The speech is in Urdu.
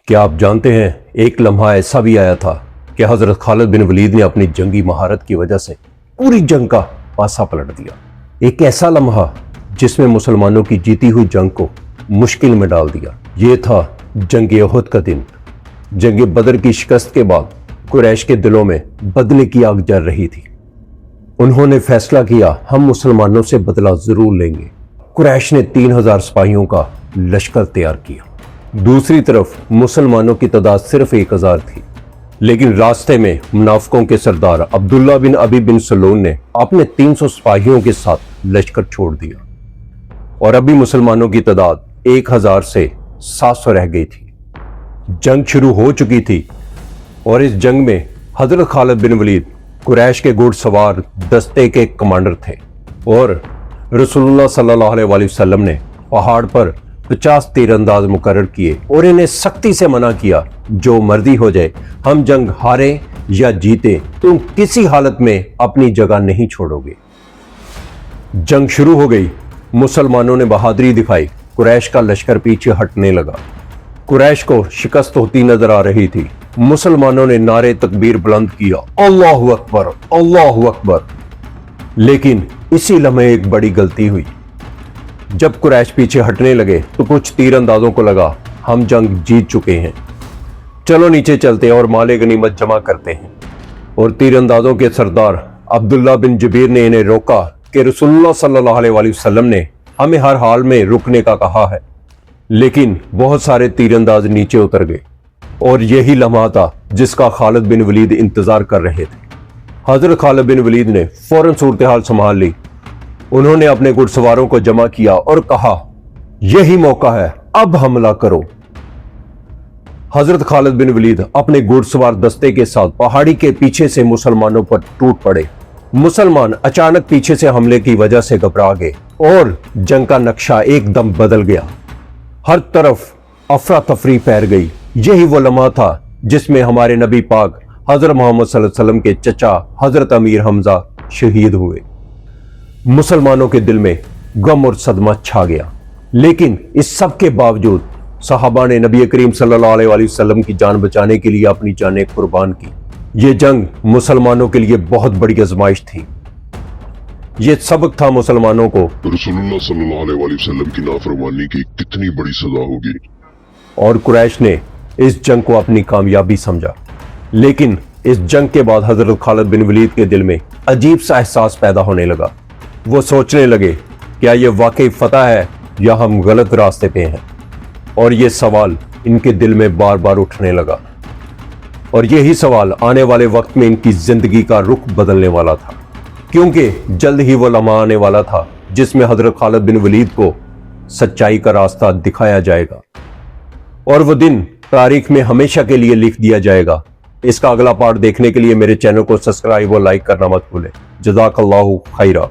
کیا آپ جانتے ہیں ایک لمحہ ایسا بھی آیا تھا کہ حضرت خالد بن ولید نے اپنی جنگی مہارت کی وجہ سے پوری جنگ کا پاسا پلٹ دیا۔ ایک ایسا لمحہ جس میں مسلمانوں کی جیتی ہوئی جنگ کو مشکل میں ڈال دیا۔ یہ تھا جنگ احد کا دن۔ جنگ بدر کی شکست کے بعد قریش کے دلوں میں بدلے کی آگ جل رہی تھی۔ انہوں نے فیصلہ کیا ہم مسلمانوں سے بدلہ ضرور لیں گے۔ قریش نے 3000 سپاہیوں کا لشکر تیار کیا۔ دوسری طرف مسلمانوں کی تعداد صرف 1000 تھی، لیکن راستے میں منافقوں کے سردار عبداللہ بن ابی بن سلول نے اپنے 300 سپاہیوں کے ساتھ لشکر چھوڑ دیا اور ابھی مسلمانوں کی تعداد 1000 سے 700 رہ گئی تھی۔ جنگ شروع ہو چکی تھی اور اس جنگ میں حضرت خالد بن ولید قریش کے گھڑ سوار دستے کے کمانڈر تھے اور رسول اللہ صلی اللہ علیہ وسلم نے پہاڑ پر 50 تیر انداز مقرر کیے اور انہیں سختی سے منع کیا، جو مرضی ہو جائے، ہم جنگ ہارے یا جیتے تم کسی حالت میں اپنی جگہ نہیں چھوڑو گے۔ جنگ شروع ہو گئی۔ مسلمانوں نے بہادری دکھائی۔ قریش کا لشکر پیچھے ہٹنے لگا۔ قریش کو شکست ہوتی نظر آ رہی تھی۔ مسلمانوں نے نعرے تکبیر بلند کیا، اللہ اکبر، اللہ اکبر۔ لیکن اسی لمحے ایک بڑی غلطی ہوئی۔ جب قریش پیچھے ہٹنے لگے تو کچھ تیر اندازوں کو لگا ہم جنگ جیت چکے ہیں، چلو نیچے چلتے ہیں اور مال غنیمت جمع کرتے ہیں۔ اور تیر اندازوں کے سردار عبداللہ بن جبیر نے انہیں روکا کہ رسول اللہ صلی اللہ علیہ وسلم نے ہمیں ہر حال میں رکنے کا کہا ہے۔ لیکن بہت سارے تیر انداز نیچے اتر گئے اور یہی لمحہ تھا جس کا خالد بن ولید انتظار کر رہے تھے۔ حضرت خالد بن ولید نے فوراً صورتحال سنبھال لی۔ انہوں نے اپنے گھڑ سواروں کو جمع کیا اور کہا، یہی موقع ہے، اب حملہ کرو۔ حضرت خالد بن ولید اپنے گھڑ سوار دستے کے ساتھ پہاڑی کے پیچھے سے مسلمانوں پر ٹوٹ پڑے۔ مسلمان اچانک پیچھے سے حملے کی وجہ سے گھبرا گئے اور جنگ کا نقشہ ایک دم بدل گیا۔ ہر طرف افراتفری پھیل گئی۔ یہی وہ لمحہ تھا جس میں ہمارے نبی پاک حضرت محمد صلی اللہ علیہ وسلم کے چچا حضرت امیر حمزہ شہید ہوئے۔ مسلمانوں کے دل میں غم اور صدمہ چھا گیا، لیکن اس سب کے باوجود صحابہ نے نبی کریم صلی اللہ علیہ وسلم کی جان بچانے کے لیے اپنی جانیں قربان کی۔ یہ جنگ مسلمانوں کے لیے بہت بڑی آزمائش تھی۔ یہ سبق تھا مسلمانوں کو رسول اللہ صلی اللہ علیہ وسلم کی نافرمانی کی کتنی بڑی سزا ہوگی، اور قریش نے اس جنگ کو اپنی کامیابی سمجھا۔ لیکن اس جنگ کے بعد حضرت خالد بن ولید کے دل میں عجیب سا احساس پیدا ہونے لگا۔ وہ سوچنے لگے، کیا یہ واقعی فتح ہے یا ہم غلط راستے پہ ہیں؟ اور یہ سوال ان کے دل میں بار بار اٹھنے لگا، اور یہی سوال آنے والے وقت میں ان کی زندگی کا رخ بدلنے والا تھا، کیونکہ جلد ہی وہ لمحہ آنے والا تھا جس میں حضرت خالد بن ولید کو سچائی کا راستہ دکھایا جائے گا، اور وہ دن تاریخ میں ہمیشہ کے لیے لکھ دیا جائے گا۔ اس کا اگلا پارٹ دیکھنے کے لیے میرے چینل کو سبسکرائب اور لائک کرنا مت بھولیں۔ جزاک اللہ خیرہ۔